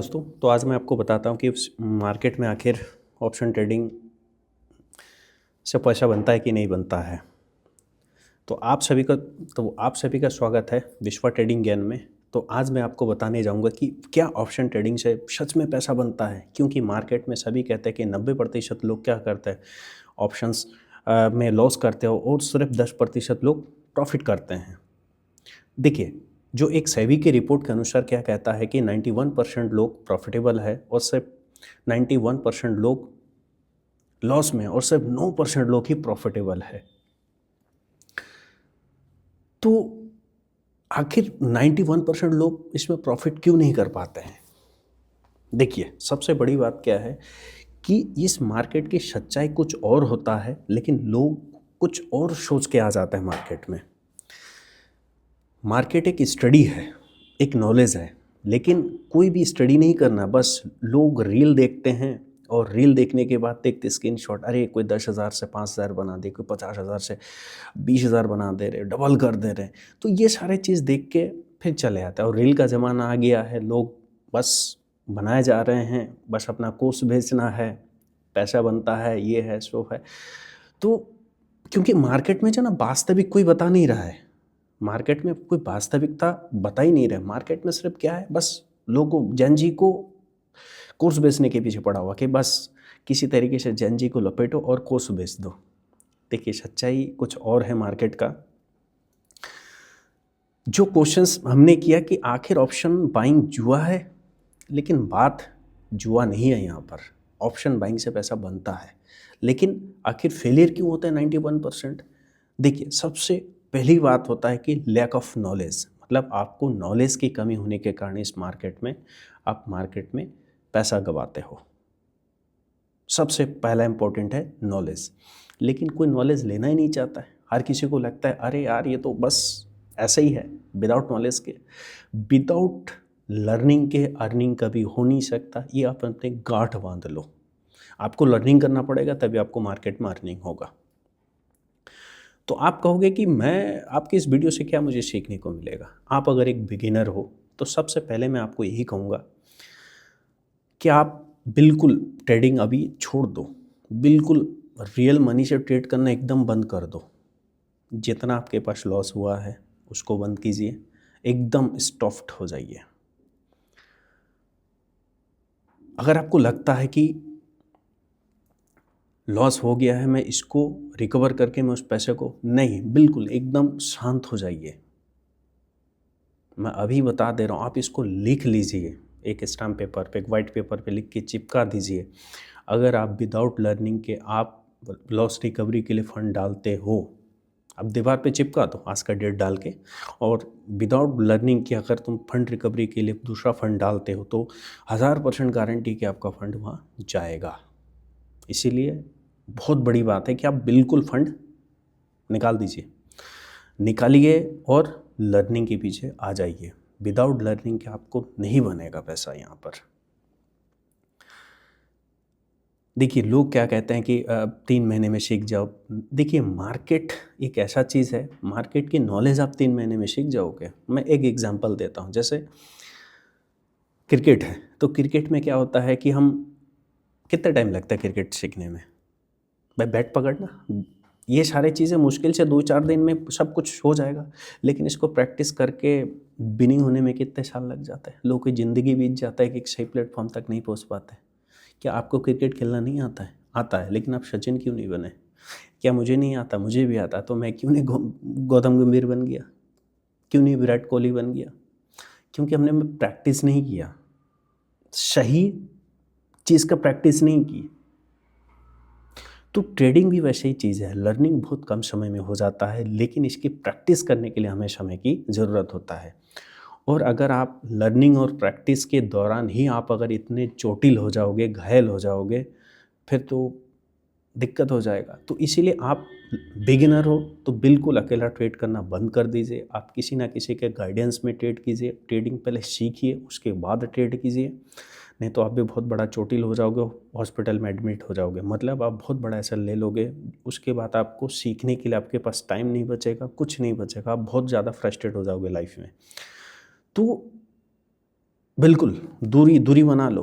दोस्तों, तो आज मैं आपको बताता हूँ कि मार्केट में आखिर ऑप्शन ट्रेडिंग से पैसा बनता है कि नहीं बनता है। तो आप सभी का स्वागत है विश्वा ट्रेडिंग ज्ञान में। तो आज मैं आपको बताने जाऊँगा कि क्या ऑप्शन ट्रेडिंग से सच में पैसा बनता है, क्योंकि मार्केट में सभी कहते हैं कि 90% लोग क्या करते हैं, ऑप्शंस में लॉस करते हो और सिर्फ 10% लोग प्रॉफिट करते हैं। देखिए, जो एक सेबी की रिपोर्ट के अनुसार क्या कहता है कि 91% लोग प्रॉफिटेबल है और सिर्फ 91% लोग लॉस में और सिर्फ 9% लोग ही प्रॉफिटेबल है। तो आखिर 91% लोग इसमें प्रॉफिट क्यों नहीं कर पाते हैं? देखिए, सबसे बड़ी बात क्या है कि इस मार्केट की सच्चाई कुछ और होता है, लेकिन लोग कुछ और सोच के आ जाते हैं मार्केट में। मार्केट एक स्टडी है, एक नॉलेज है, लेकिन कोई भी स्टडी नहीं करना, बस लोग रील देखते हैं और रील देखने के बाद देखते स्क्रीनशॉट, अरे कोई 10,000 से 5,000 बना दे, कोई 50,000 से 20,000 बना दे रहे, डबल कर दे रहे। तो ये सारे चीज़ देख के फिर चले आते हैं और रील का ज़माना आ गया है, लोग बस बनाए जा रहे हैं, बस अपना कोर्स बेचना है, पैसा बनता है, ये है सो है। तो क्योंकि मार्केट में जो ना वास्तविक कोई बता नहीं रहा है, मार्केट में कोई वास्तविकता बता ही नहीं रहा। मार्केट में सिर्फ क्या है, बस लोगों जैन जी को कोर्स बेचने के पीछे पड़ा हुआ कि बस किसी तरीके से जैन जी को लपेटो और कोर्स बेच दो। देखिए, सच्चाई कुछ और है मार्केट का। जो क्वेश्चंस हमने किया कि आखिर ऑप्शन बाइंग जुआ है, लेकिन बात जुआ नहीं है यहाँ पर। ऑप्शन बाइंग से पैसा बनता है, लेकिन आखिर फेलियर क्यों होता है 91%? देखिए, सबसे पहली बात होता है कि लैक ऑफ नॉलेज, मतलब आपको नॉलेज की कमी होने के कारण इस मार्केट में आप मार्केट में पैसा गंवाते हो। सबसे पहला इंपॉर्टेंट है नॉलेज, लेकिन कोई नॉलेज लेना ही नहीं चाहता है। हर किसी को लगता है अरे यार ये तो बस ऐसे ही है, विदाउट नॉलेज के, विदाउट लर्निंग के अर्निंग कभी हो नहीं सकता। ये आप अपने गांठ बांध लो, आपको लर्निंग करना पड़ेगा तभी आपको मार्केट में अर्निंग होगा। तो आप कहोगे कि मैं आपकी इस वीडियो से क्या मुझे सीखने को मिलेगा? आप अगर एक बिगिनर हो तो सबसे पहले मैं आपको यही कहूँगा कि आप बिल्कुल ट्रेडिंग अभी छोड़ दो, बिल्कुल रियल मनी से ट्रेड करना एकदम बंद कर दो। जितना आपके पास लॉस हुआ है उसको बंद कीजिए, एकदम स्टॉप्ड हो जाइए। अगर आपको लगता है कि लॉस हो गया है, मैं इसको रिकवर करके मैं उस पैसे को, नहीं, बिल्कुल एकदम शांत हो जाइए। मैं अभी बता दे रहा हूँ, आप इसको लिख लीजिए, एक स्टैम्प पेपर पे, एक वाइट पेपर पे लिख के चिपका दीजिए। अगर आप विदाउट लर्निंग के आप लॉस रिकवरी के लिए फ़ंड डालते हो, आप दीवार पे चिपका दो आज का डेट डाल के, और विदाउट लर्निंग के अगर तुम फंड रिकवरी के लिए दूसरा फंड डालते हो तो 1000% गारंटी कि आपका फ़ंड वहाँ जाएगा। इसीलिए बहुत बड़ी बात है कि आप बिल्कुल फंड निकाल दीजिए, निकालिए और लर्निंग के पीछे आ जाइए। विदाउट लर्निंग के आपको नहीं बनेगा पैसा यहाँ पर। देखिए, लोग क्या कहते हैं कि 3 महीने में सीख जाओ। देखिए, मार्केट एक ऐसा चीज़ है, मार्केट की नॉलेज आप 3 महीने में सीख जाओगे? मैं एक एग्जांपल देता हूँ। जैसे क्रिकेट है, तो क्रिकेट में क्या होता है कि हम, कितना टाइम लगता है क्रिकेट सीखने में? भाई बैट पकड़ना, ये सारी चीज़ें मुश्किल से 2-4 दिन में सब कुछ हो जाएगा, लेकिन इसको प्रैक्टिस करके विनिंग होने में कितने साल लग जाते हैं। लोगों की ज़िंदगी बीत जाता है कि एक सही प्लेटफॉर्म तक नहीं पहुंच पाते। क्या आपको क्रिकेट खेलना नहीं आता है? आता है, लेकिन आप सचिन क्यों नहीं बने? क्या मुझे नहीं आता? मुझे भी आता। तो मैं क्यों नहीं गौतम गंभीर बन गया? क्यों नहीं विराट कोहली बन गया? क्योंकि हमने प्रैक्टिस नहीं किया, सही चीज़ का प्रैक्टिस नहीं की। तो ट्रेडिंग भी वैसे ही चीज़ है, लर्निंग बहुत कम समय में हो जाता है, लेकिन इसकी प्रैक्टिस करने के लिए हमें समय की ज़रूरत होता है। और अगर आप लर्निंग और प्रैक्टिस के दौरान ही आप अगर इतने चोटिल हो जाओगे, घायल हो जाओगे, फिर तो दिक्कत हो जाएगा। तो इसीलिए आप बिगिनर हो तो बिल्कुल अकेला ट्रेड करना बंद कर दीजिए। आप किसी ना किसी के गाइडेंस में ट्रेड कीजिए, ट्रेडिंग पहले सीखिए, उसके बाद ट्रेड कीजिए। नहीं तो आप भी बहुत बड़ा चोटिल हो जाओगे, हॉस्पिटल में एडमिट हो जाओगे। मतलब आप बहुत बड़ा ऐसा ले लोगे, उसके बाद आपको सीखने के लिए आपके पास टाइम नहीं बचेगा, कुछ नहीं बचेगा, आप बहुत ज़्यादा फ्रस्ट्रेट हो जाओगे लाइफ में। तो बिल्कुल दूरी दूरी बना लो।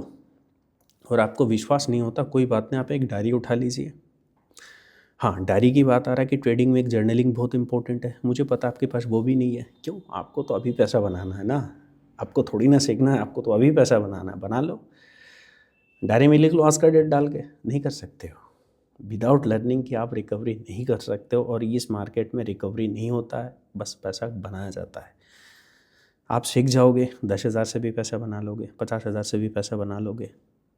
और आपको विश्वास नहीं होता, कोई बात नहीं, आप एक डायरी उठा लीजिए। हाँ, डायरी की बात आ रहा है कि ट्रेडिंग में एक जर्नलिंग बहुत इंपॉर्टेंट है। मुझे पता है आपके पास वो भी नहीं है। क्यों? आपको तो अभी पैसा बनाना है ना, आपको थोड़ी ना सीखना है, आपको तो अभी पैसा बनाना है। बना लो, डायरी में लिख लो आज का डेट डाल के। नहीं कर सकते हो, विदाउट लर्निंग की आप रिकवरी नहीं कर सकते हो। और इस मार्केट में रिकवरी नहीं होता है, बस पैसा बनाया जाता है। आप सीख जाओगे, 10,000 से भी पैसा बना लोगे, 50,000 से भी पैसा बना लोगे,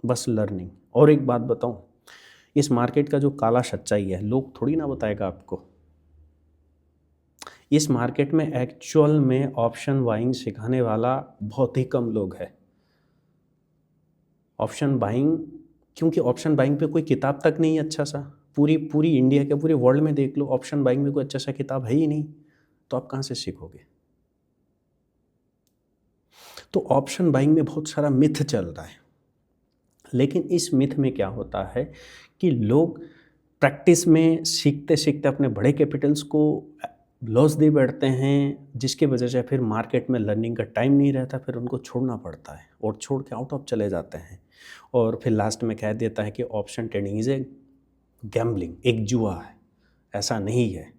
बस लर्निंग। और एक बात बताऊं, इस मार्केट का जो काला सच्चाई है, लोग थोड़ी ना बताएगा आपको। इस मार्केट में एक्चुअल में ऑप्शन बाइंग सिखाने वाला बहुत ही कम लोग है। ऑप्शन बाइंग, क्योंकि ऑप्शन बाइंग पे कोई किताब तक नहीं है अच्छा सा। पूरी पूरी इंडिया के पूरे वर्ल्ड में देख लो, ऑप्शन बाइंग में कोई अच्छा सा किताब है ही नहीं, तो आप कहाँ से सीखोगे? तो ऑप्शन बाइंग में बहुत सारा मिथ चल रहा है। लेकिन इस मिथ में क्या होता है कि लोग प्रैक्टिस में सीखते सीखते अपने बड़े कैपिटल्स को लॉस दे बैठते हैं, जिसके वजह से फिर मार्केट में लर्निंग का टाइम नहीं रहता, फिर उनको छोड़ना पड़ता है और छोड़ के आउट ऑफ चले जाते हैं। और फिर लास्ट में कह देता है कि option trading is a gambling, एक जुआ है। ऐसा नहीं है,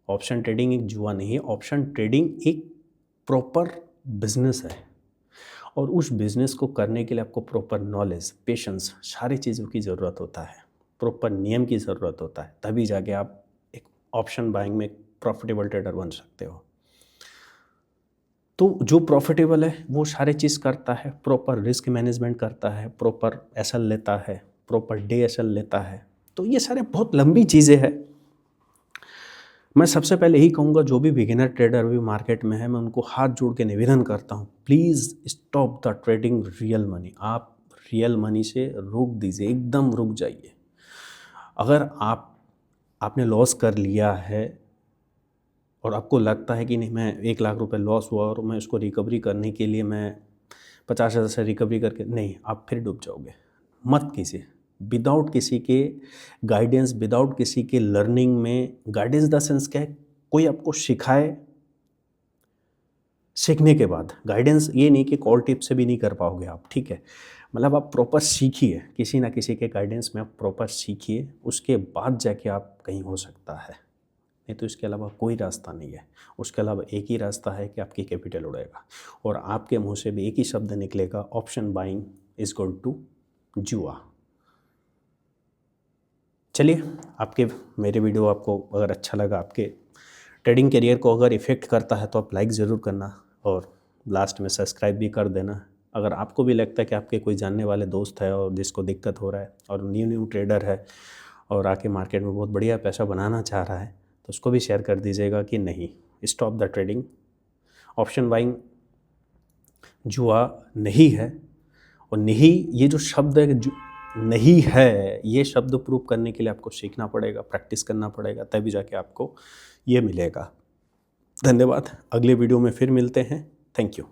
ऑप्शन ट्रेडिंग एक जुआ नहीं है। ऑप्शन ट्रेडिंग एक प्रॉपर बिजनेस है, और उस बिज़नेस को करने के लिए आपको प्रॉपर नॉलेज, पेशेंस, सारी चीज़ों की ज़रूरत होता है, प्रॉपर नियम की ज़रूरत होता है, तभी जाके आप एक ऑप्शन बाइंग में एक प्रॉफिटेबल ट्रेडर बन सकते हो। तो जो प्रॉफिटेबल है वो सारी चीज़ करता है, प्रॉपर रिस्क मैनेजमेंट करता है, प्रॉपर एसएल लेता है, प्रॉपर डे एसएल लेता है। तो ये सारे बहुत लंबी चीज़ें हैं। मैं सबसे पहले यही कहूँगा, जो भी बिगिनर ट्रेडर अभी मार्केट में है, मैं उनको हाथ जोड़ के निवेदन करता हूँ, please stop the trading real money. आप रियल मनी से रुक दीजिए, एकदम रुक जाइए। अगर आपने लॉस कर लिया है और आपको लगता है कि नहीं, मैं 1,00,000 रुपये लॉस हुआ और मैं उसको रिकवरी करने के लिए मैं 50,000 से रिकवरी करके, नहीं, आप फिर डूब जाओगे। मत कीजिए। विदाउट किसी के गाइडेंस, विदाउट किसी के लर्निंग में, गाइडेंस द सेंस क्या है, कोई आपको सिखाए, सीखने के बाद गाइडेंस, ये नहीं कि कॉल टिप से भी नहीं कर पाओगे आप, ठीक है, मतलब आप प्रॉपर सीखिए, किसी ना किसी के गाइडेंस में आप प्रॉपर सीखिए, उसके बाद जाके आप कहीं हो सकता है। नहीं तो इसके अलावा कोई रास्ता नहीं है। उसके अलावा एक ही रास्ता है कि आपकी कैपिटल उड़ेगा और आपके मुंह से भी एक ही शब्द निकलेगा, option buying is equal to जुआ। चलिए, आपके मेरे वीडियो आपको अगर अच्छा लगा, आपके ट्रेडिंग करियर को अगर इफ़ेक्ट करता है, तो आप लाइक ज़रूर करना और लास्ट में सब्सक्राइब भी कर देना। अगर आपको भी लगता है कि आपके कोई जानने वाले दोस्त है और जिसको दिक्कत हो रहा है और न्यू ट्रेडर है और आके मार्केट में बहुत बढ़िया पैसा बनाना चाह रहा है, तो उसको भी शेयर कर दीजिएगा कि नहीं, stop the trading, option buying जुआ नहीं है। और नहीं, ये जो शब्द है नहीं है, ये शब्द प्रूव करने के लिए आपको सीखना पड़ेगा, प्रैक्टिस करना पड़ेगा, तभी जाके आपको ये मिलेगा। धन्यवाद, अगले वीडियो में फिर मिलते हैं। Thank you.